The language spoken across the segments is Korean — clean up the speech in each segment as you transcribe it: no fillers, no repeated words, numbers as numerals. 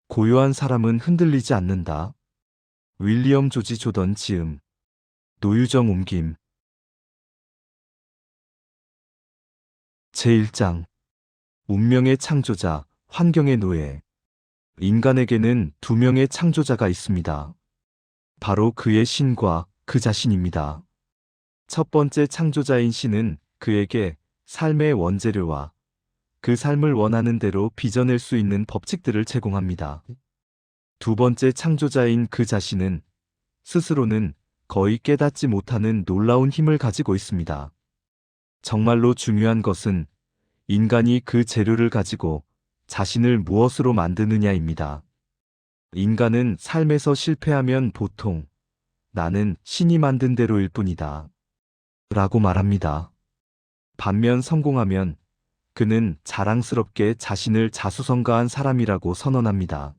고요한 사람은 흔들리지 않는다. 윌리엄 조지 조던 지음. 노유정 옮김. 제1장. 운명의 창조자, 환경의 노예. 인간에게는 두 명의 창조자가 있습니다. 바로 그의 신과 그 자신입니다. 첫 번째 창조자인 신은 그에게 삶의 원재료와 그 삶을 원하는 대로 빚어낼 수 있는 법칙들을 제공합니다. 두 번째 창조자인 그 자신은 스스로는 거의 깨닫지 못하는 놀라운 힘을 가지고 있습니다. 정말로 중요한 것은 인간이 그 재료를 가지고 자신을 무엇으로 만드느냐입니다. 인간은 삶에서 실패하면 보통 나는 신이 만든 대로일 뿐이다 라고 말합니다. 반면 성공하면 그는 자랑스럽게 자신을 자수성가한 사람이라고 선언합니다.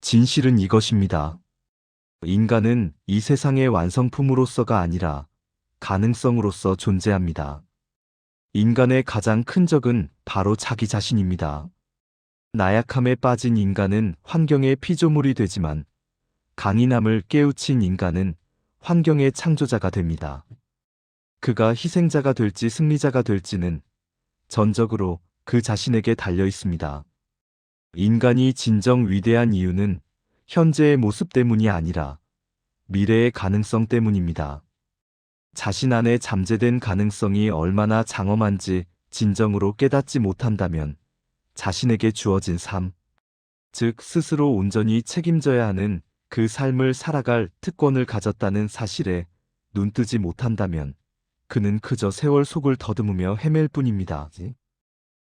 진실은 이것입니다. 인간은 이 세상의 완성품으로서가 아니라 가능성으로서 존재합니다. 인간의 가장 큰 적은 바로 자기 자신입니다. 나약함에 빠진 인간은 환경의 피조물이 되지만 강인함을 깨우친 인간은 환경의 창조자가 됩니다. 그가 희생자가 될지 승리자가 될지는 전적으로 그 자신에게 달려 있습니다. 인간이 진정 위대한 이유는 현재의 모습 때문이 아니라 미래의 가능성 때문입니다. 자신 안에 잠재된 가능성이 얼마나 장엄한지 진정으로 깨닫지 못한다면 자신에게 주어진 삶, 즉 스스로 온전히 책임져야 하는 그 삶을 살아갈 특권을 가졌다는 사실에 눈뜨지 못한다면 그는 그저 세월 속을 더듬으며 헤맬 뿐입니다.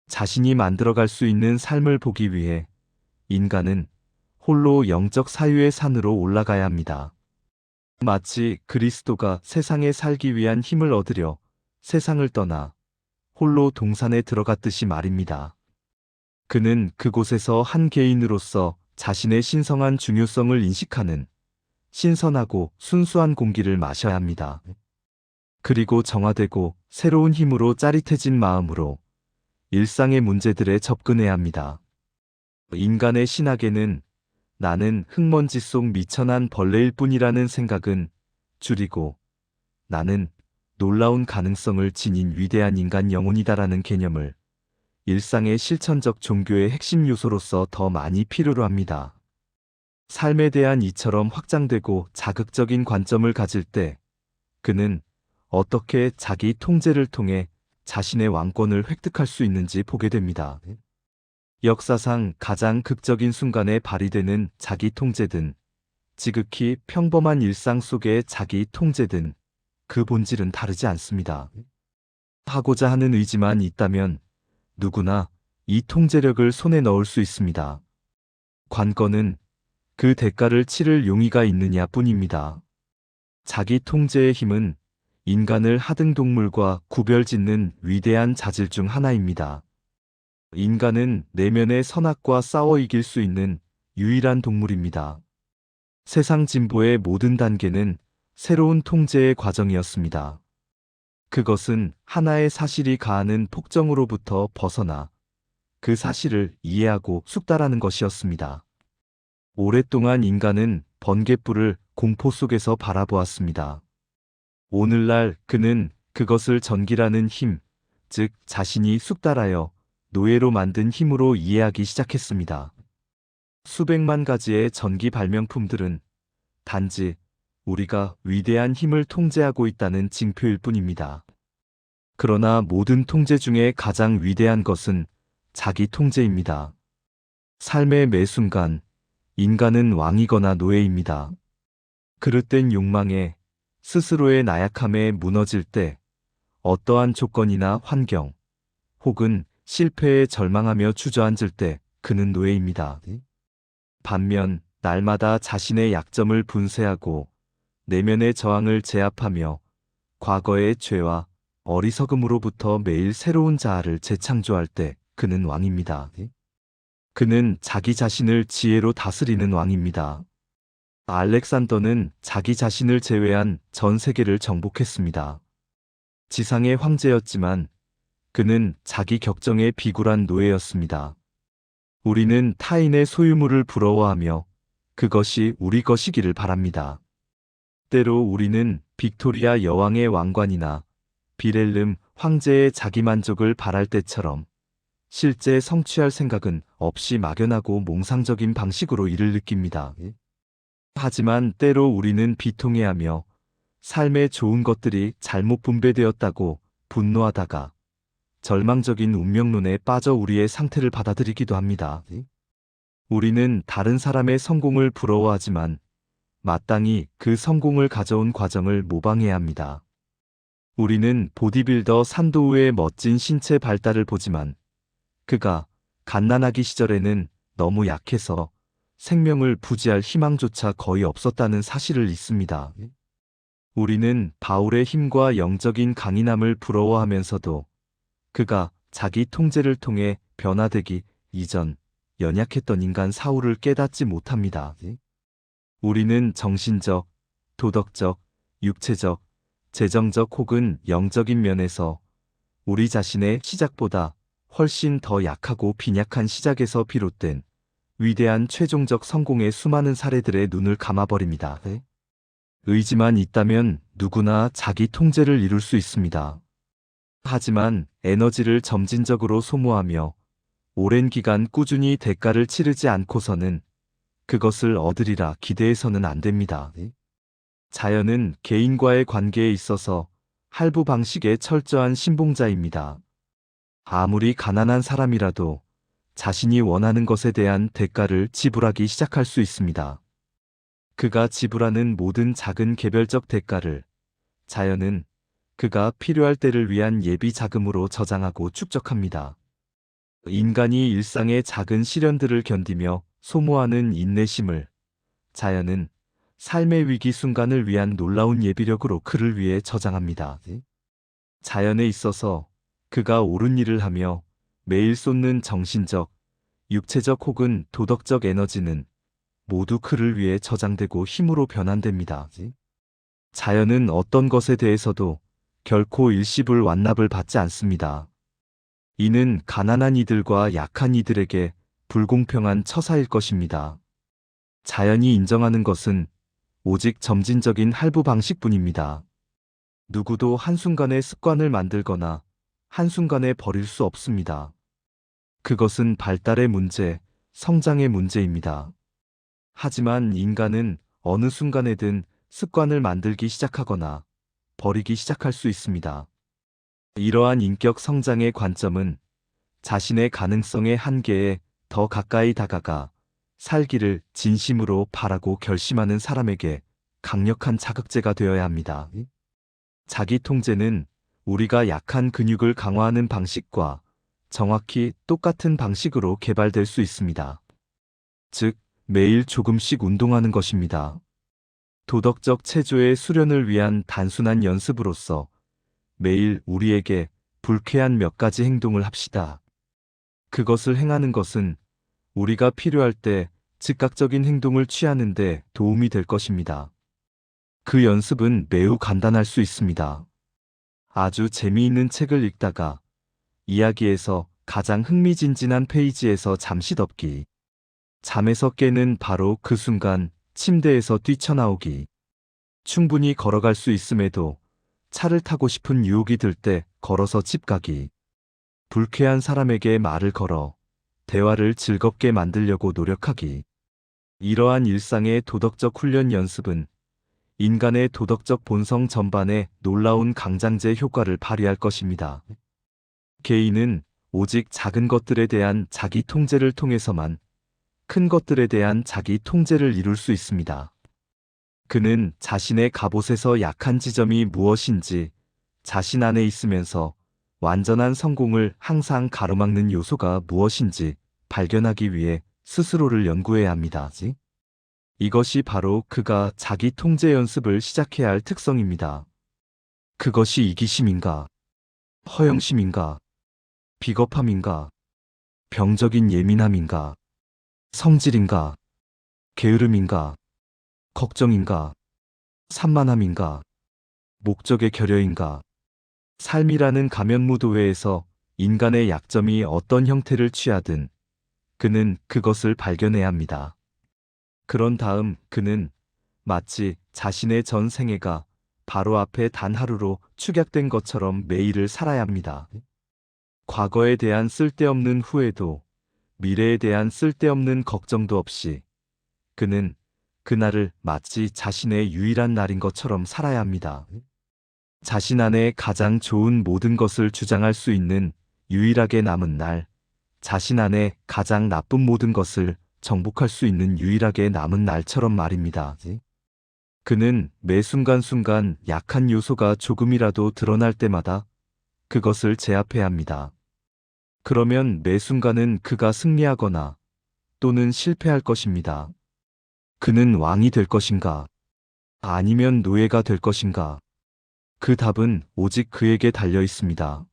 자신이 만들어갈 수 있는 삶을 보기 위해 인간은 홀로 영적 사유의 산으로 올라가야 합니다. 마치 그리스도가 세상에 살기 위한 힘을 얻으려 세상을 떠나 홀로 동산에 들어갔듯이 말입니다. 그는 그곳에서 한 개인으로서 자신의 신성한 중요성을 인식하는 신선하고 순수한 공기를 마셔야 합니다. 그리고 정화되고 새로운 힘으로 짜릿해진 마음으로 일상의 문제들에 접근해야 합니다. 인간의 신학에는 나는 흙먼지 속 미천한 벌레일 뿐이라는 생각은 줄이고 나는 놀라운 가능성을 지닌 위대한 인간 영혼이다라는 개념을 일상의 실천적 종교의 핵심 요소로서 더 많이 필요로 합니다. 삶에 대한 이처럼 확장되고 자극적인 관점을 가질 때 그는 어떻게 자기 통제를 통해 자신의 왕권을 획득할 수 있는지 보게 됩니다. 역사상 가장 극적인 순간에 발휘되는 자기 통제든 지극히 평범한 일상 속의 자기 통제든 그 본질은 다르지 않습니다. 하고자 하는 의지만 있다면 누구나 이 통제력을 손에 넣을 수 있습니다. 관건은 그 대가를 치를 용의가 있느냐 뿐입니다. 자기 통제의 힘은 인간을 하등동물과 구별짓는 위대한 자질 중 하나입니다. 인간은 내면의 선악과 싸워 이길 수 있는 유일한 동물입니다. 세상 진보의 모든 단계는 새로운 통제의 과정이었습니다. 그것은 하나의 사실이 가하는 폭정으로부터 벗어나 그 사실을 이해하고 숙달하는 것이었습니다. 오랫동안 인간은 번갯불을 공포 속에서 바라보았습니다. 오늘날 그는 그것을 전기라는 힘, 즉 자신이 숙달하여 노예로 만든 힘으로 이해하기 시작했습니다. 수백만 가지의 전기 발명품들은 단지 우리가 위대한 힘을 통제하고 있다는 징표일 뿐입니다. 그러나 모든 통제 중에 가장 위대한 것은 자기 통제입니다. 삶의 매 순간 인간은 왕이거나 노예입니다. 그릇된 욕망에 스스로의 나약함에 무너질 때 어떠한 조건이나 환경 혹은 실패에 절망하며 주저앉을 때 그는 노예입니다. 반면 날마다 자신의 약점을 분쇄하고 내면의 저항을 제압하며 과거의 죄와 어리석음으로부터 매일 새로운 자아를 재창조할 때 그는 왕입니다. 그는 자기 자신을 지혜로 다스리는 왕입니다. 알렉산더는 자기 자신을 제외한 전 세계를 정복했습니다. 지상의 황제였지만 그는 자기 격정의 비굴한 노예였습니다. 우리는 타인의 소유물을 부러워하며 그것이 우리 것이기를 바랍니다. 때로 우리는 빅토리아 여왕의 왕관이나 비렐름 황제의 자기만족을 바랄 때처럼 실제 성취할 생각은 없이 막연하고 몽상적인 방식으로 이를 느낍니다. 하지만 때로 우리는 비통해하며 삶의 좋은 것들이 잘못 분배되었다고 분노하다가 절망적인 운명론에 빠져 우리의 상태를 받아들이기도 합니다. 우리는 다른 사람의 성공을 부러워하지만 마땅히 그 성공을 가져온 과정을 모방해야 합니다. 우리는 보디빌더 산도우의 멋진 신체 발달을 보지만 그가 갓난아기 시절에는 너무 약해서 생명을 부지할 희망조차 거의 없었다는 사실을 잊습니다. 우리는 바울의 힘과 영적인 강인함을 부러워하면서도 그가 자기 통제를 통해 변화되기 이전 연약했던 인간 사울을 깨닫지 못합니다. 우리는 정신적, 도덕적, 육체적, 재정적 혹은 영적인 면에서 우리 자신의 시작보다 훨씬 더 약하고 빈약한 시작에서 비롯된 위대한 최종적 성공의 수많은 사례들의 눈을 감아버립니다. 의지만 있다면 누구나 자기 통제를 이룰 수 있습니다. 하지만 에너지를 점진적으로 소모하며 오랜 기간 꾸준히 대가를 치르지 않고서는 그것을 얻으리라 기대해서는 안 됩니다. 자연은 개인과의 관계에 있어서 할부 방식의 철저한 신봉자입니다. 아무리 가난한 사람이라도 자신이 원하는 것에 대한 대가를 지불하기 시작할 수 있습니다. 그가 지불하는 모든 작은 개별적 대가를 자연은 그가 필요할 때를 위한 예비 자금으로 저장하고 축적합니다. 인간이 일상의 작은 시련들을 견디며 소모하는 인내심을 자연은 삶의 위기 순간을 위한 놀라운 예비력으로 그를 위해 저장합니다. 자연에 있어서 그가 옳은 일을 하며 매일 쏟는 정신적, 육체적 혹은 도덕적 에너지는 모두 그를 위해 저장되고 힘으로 변환됩니다. 자연은 어떤 것에 대해서도 결코 일시불 완납을 받지 않습니다. 이는 가난한 이들과 약한 이들에게 불공평한 처사일 것입니다. 자연이 인정하는 것은 오직 점진적인 할부 방식뿐입니다. 누구도 한순간에 습관을 만들거나 한순간에 버릴 수 없습니다. 그것은 발달의 문제, 성장의 문제입니다. 하지만 인간은 어느 순간에든 습관을 만들기 시작하거나 버리기 시작할 수 있습니다. 이러한 인격 성장의 관점은 자신의 가능성의 한계에 더 가까이 다가가 살기를 진심으로 바라고 결심하는 사람에게 강력한 자극제가 되어야 합니다. 자기 통제는 우리가 약한 근육을 강화하는 방식과 정확히 똑같은 방식으로 개발될 수 있습니다. 즉, 매일 조금씩 운동하는 것입니다. 도덕적 체조의 수련을 위한 단순한 연습으로서 매일 우리에게 불쾌한 몇 가지 행동을 합시다. 그것을 행하는 것은 우리가 필요할 때 즉각적인 행동을 취하는 데 도움이 될 것입니다. 그 연습은 매우 간단할 수 있습니다. 아주 재미있는 책을 읽다가 이야기에서 가장 흥미진진한 페이지에서 잠시 덮기. 잠에서 깨는 바로 그 순간 침대에서 뛰쳐나오기. 충분히 걸어갈 수 있음에도 차를 타고 싶은 유혹이 들 때 걸어서 집 가기. 불쾌한 사람에게 말을 걸어 대화를 즐겁게 만들려고 노력하기. 이러한 일상의 도덕적 훈련 연습은 인간의 도덕적 본성 전반에 놀라운 강장제 효과를 발휘할 것입니다. 개인은 오직 작은 것들에 대한 자기 통제를 통해서만 큰 것들에 대한 자기 통제를 이룰 수 있습니다. 그는 자신의 갑옷에서 약한 지점이 무엇인지 자신 안에 있으면서 완전한 성공을 항상 가로막는 요소가 무엇인지 발견하기 위해 스스로를 연구해야 합니다. 이것이 바로 그가 자기 통제 연습을 시작해야 할 특성입니다. 그것이 이기심인가? 허영심인가? 비겁함인가? 병적인 예민함인가? 성질인가? 게으름인가? 걱정인가? 산만함인가? 목적의 결여인가? 삶이라는 가면무도회에서 인간의 약점이 어떤 형태를 취하든 그는 그것을 발견해야 합니다. 그런 다음 그는 마치 자신의 전 생애가 바로 앞에 단 하루로 축약된 것처럼 매일을 살아야 합니다. 과거에 대한 쓸데없는 후회도, 미래에 대한 쓸데없는 걱정도 없이 그는 그날을 마치 자신의 유일한 날인 것처럼 살아야 합니다. 자신 안에 가장 좋은 모든 것을 주장할 수 있는 유일하게 남은 날, 자신 안에 가장 나쁜 모든 것을 정복할 수 있는 유일하게 남은 날처럼 말입니다. 그는 매 순간순간 약한 요소가 조금이라도 드러날 때마다 그것을 제압해야 합니다. 그러면 매 순간은 그가 승리하거나 또는 실패할 것입니다. 그는 왕이 될 것인가? 아니면 노예가 될 것인가? 그 답은 오직 그에게 달려 있습니다.